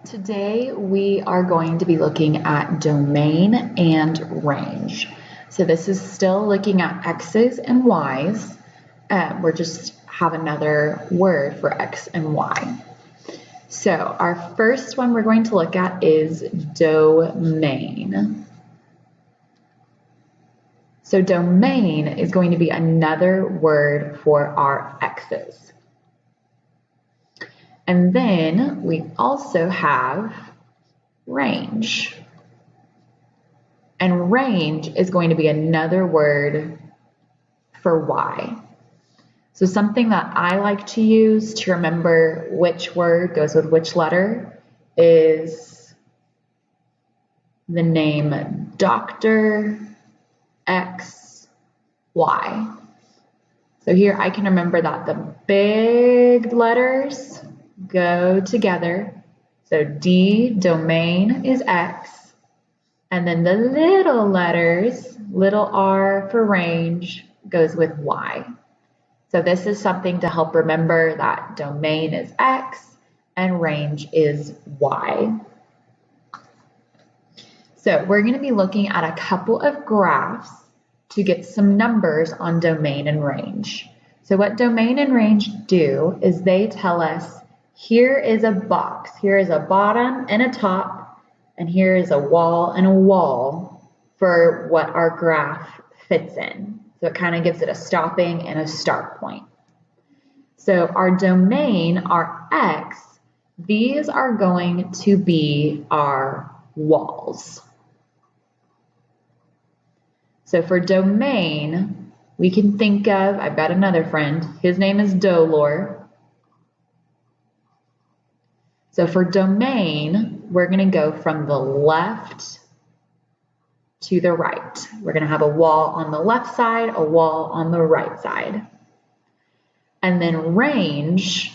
Today we are going to be looking at domain and range. So this is still looking at x's and y's. We're just have another word for x and y. So our first one we're going to look at is domain. So domain is going to be another word for our x's. And then we also have range. And range is going to be another word for y. So something that I like to use to remember which word goes with which letter is the name Dr. X, Y. So here I can remember that the big letters go together. So D, domain, is X. And then the little letters, little r for range, goes with Y. So this is something to help remember that domain is X and range is Y. So we're going to be looking at a couple of graphs to get some numbers on domain and range. So what domain and range do is they tell us here is a box, here is a bottom and a top, and here is a wall and a wall for what our graph fits in. So it kind of gives it a stopping and a start point. So our domain, our x, these are going to be our walls. So for domain, we can think of, I've got another friend, his name is Dolor. So for domain, we're going to go from the left to the right. We're going to have a wall on the left side, a wall on the right side. And then range,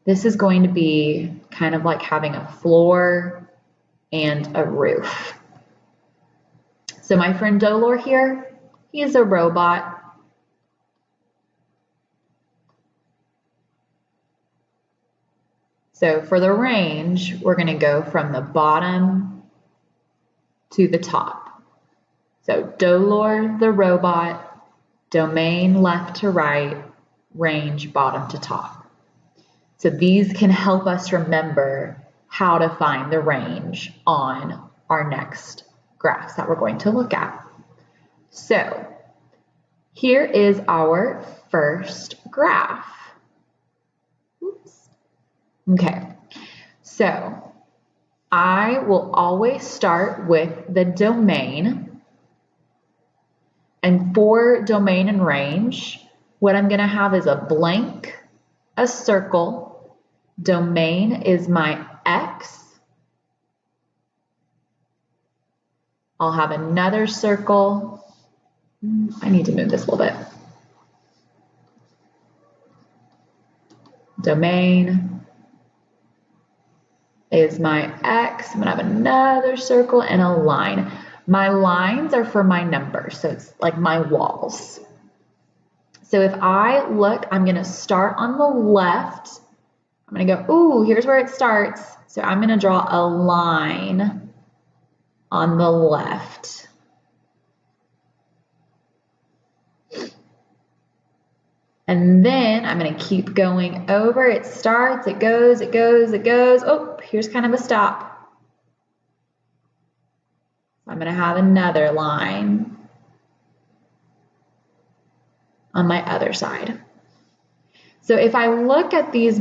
this is going to be kind of like having a floor and a roof. So my friend Dolor here, he is a robot. So for the range, we're going to go from the bottom to the top. So Dolor, the robot, domain left to right, range bottom to top. So these can help us remember how to find the range on our next graphs that we're going to look at. So here is our first graph. Oops. Okay, so I will always start with the domain. And for domain and range, what I'm going to have is a blank, a circle. Domain is my x. I'll have another circle. I need to move this a little bit. Domain is my x. I'm going to have another circle and a line. My lines are for my numbers, so it's like my walls. So if I look, I'm going to start on the left. I'm going to go, ooh, here's where it starts. So I'm going to draw a line on the left. And then I'm going to keep going over. It starts, it goes, it goes, it goes. Oh, here's kind of a stop. I'm going to have another line on my other side. So if I look at these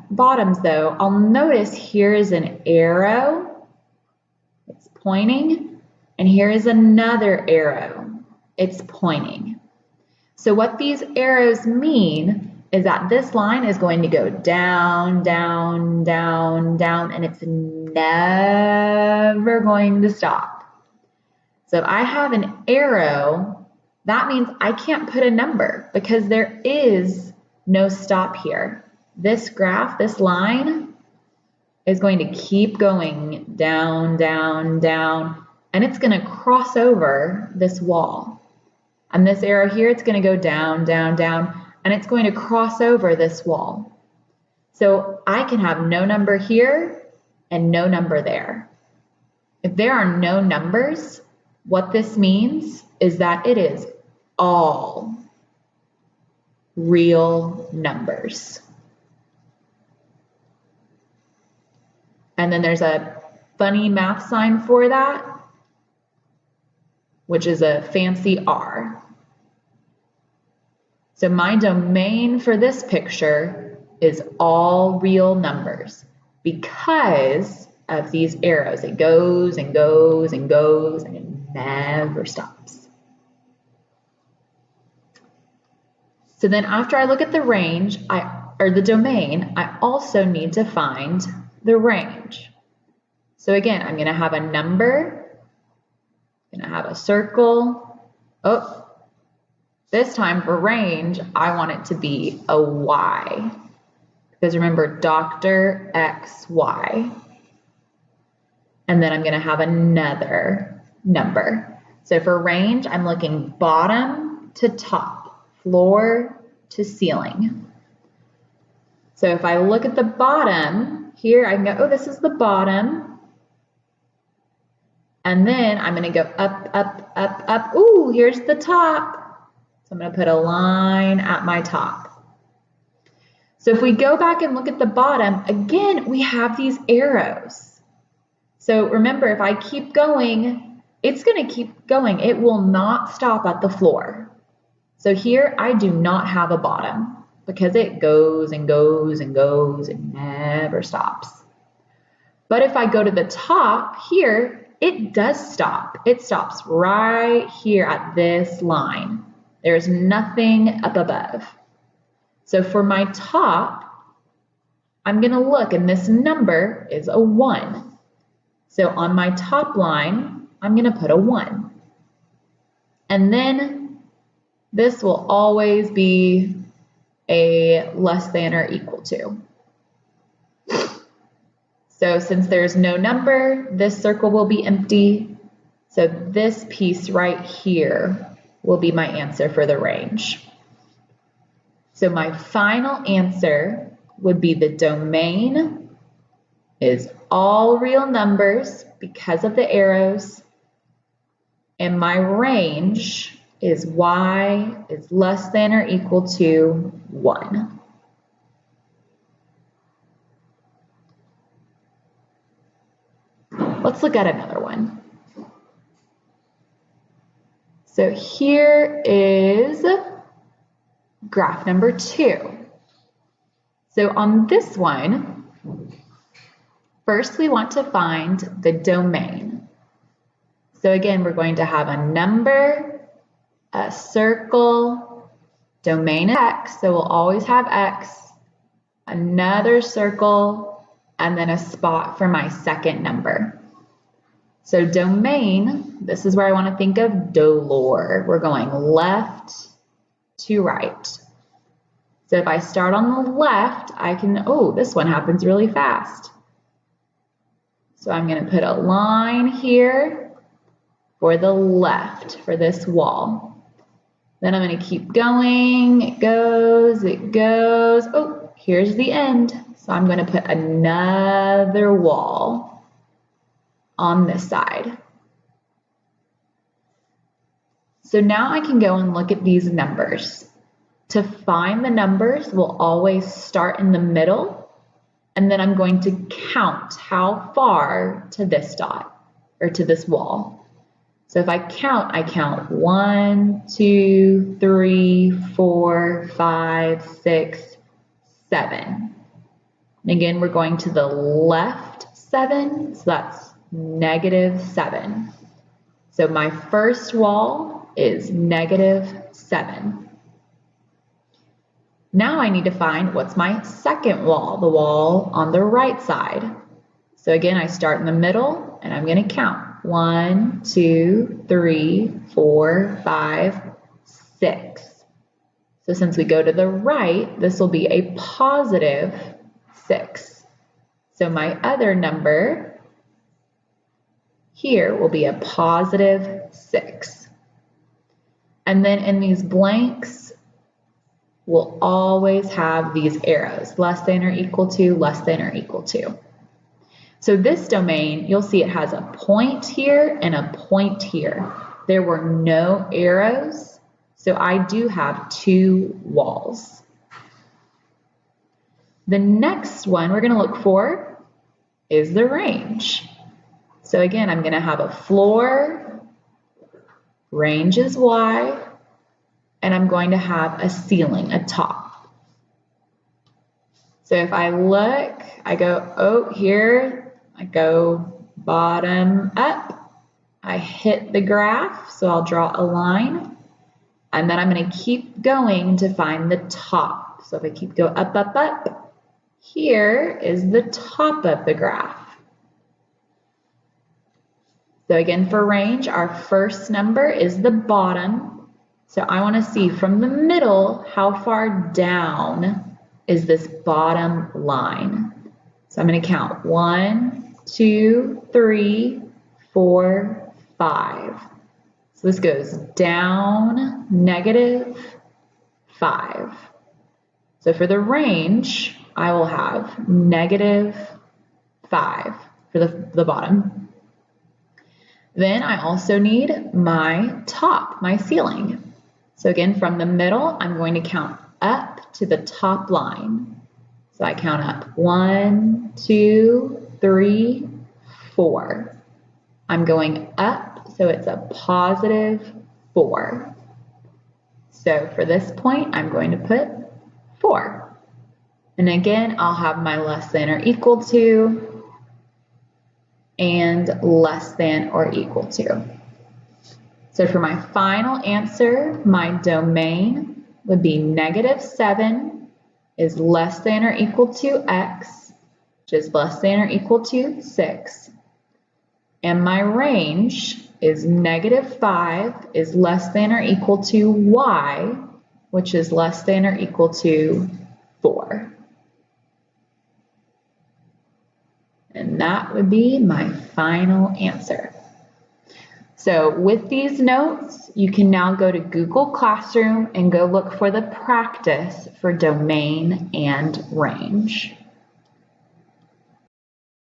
bottoms though, I'll notice here is an arrow. It's pointing, and here is another arrow. It's pointing. So what these arrows mean is that this line is going to go down, down, down, down, and it's never going to stop. So if I have an arrow, that means I can't put a number because there is no stop here. This graph, this line, is going to keep going down, down, down, and it's going to cross over this wall. And this arrow here, it's going to go down, down, down, and it's going to cross over this wall. So I can have no number here and no number there. If there are no numbers, what this means is that it is all real numbers. And then there's a funny math sign for that, which is a fancy R. So my domain for this picture is all real numbers because of these arrows. It goes and goes and goes and it never stops. So then after I look at the range, or the domain, I also need to find the range. So again, I'm going to have a number, I'm going to have a circle. Oh, this time for range, I want it to be a Y. Because remember, Dr. X, Y. And then I'm going to have another number. So for range, I'm looking bottom to top, floor to ceiling. So if I look at the bottom, here I can go, oh, this is the bottom. And then I'm going to go up, up, up, up. Ooh, here's the top. So I'm going to put a line at my top. So if we go back and look at the bottom, again, we have these arrows. So remember, if I keep going, it's going to keep going. It will not stop at the floor. So here I do not have a bottom because it goes and goes and goes and never stops. But if I go to the top here, it does stop. It stops right here at this line. There's nothing up above. So for my top, I'm going to look, and this number is a 1. So on my top line, I'm going to put a 1. And then this will always be a less than or equal to. So since there's no number, this circle will be empty. So this piece right here will be my answer for the range. So my final answer would be the domain is all real numbers because of the arrows, and my range is Y is less than or equal to 1. Let's look at another one. So here is graph number 2. So on this one, first we want to find the domain. So again, we're going to have a number, a circle, domain is X, so we'll always have X, another circle, and then a spot for my second number. So domain, this is where I want to think of dolor. We're going left to right. So if I start on the left, I can, oh, this one happens really fast. So I'm going to put a line here for the left for this wall. Then I'm going to keep going. It goes, it goes. Oh, here's the end. So I'm going to put another wall on this side. So now I can go and look at these numbers. To find the numbers, we'll always start in the middle, and then I'm going to count how far to this dot, or to this wall. So if I count 1, 2, 3, 4, 5, 6, 7. And again, we're going to the left 7, so that's -7. So my first wall is -7. Now I need to find what's my second wall, the wall on the right side. So again, I start in the middle and I'm going to count 1, 2, 3, 4, 5, 6. So since we go to the right, this will be a +6. So my other number here will be a +6. And then in these blanks, will always have these arrows, less than or equal to, less than or equal to. So this domain, you'll see it has a point here and a point here. There were no arrows, so I do have 2 walls. The next one we're going to look for is the range. So again, I'm going to have a floor, range is Y, and I'm going to have a ceiling, a top. So if I look, I go, oh, here, I go bottom up. I hit the graph, so I'll draw a line. And then I'm going to keep going to find the top. So if I keep going up, up, up, here is the top of the graph. So again, for range, our first number is the bottom. So I want to see from the middle, how far down is this bottom line. So I'm going to count 1, 2, 3, 4, 5. So this goes down -5. So for the range, I will have -5 for the bottom. Then I also need my top, my ceiling. So again, from the middle, I'm going to count up to the top line. So I count up 1, 2, 3, 4. I'm going up, so it's a +4. So for this point, I'm going to put 4. And again, I'll have my less than or equal to and less than or equal to. So for my final answer, my domain would be -7 is less than or equal to x, which is less than or equal to 6. And my range is -5 is less than or equal to y, which is less than or equal to 4. And that would be my final answer. So with these notes, you can now go to Google Classroom and go look for the practice for domain and range.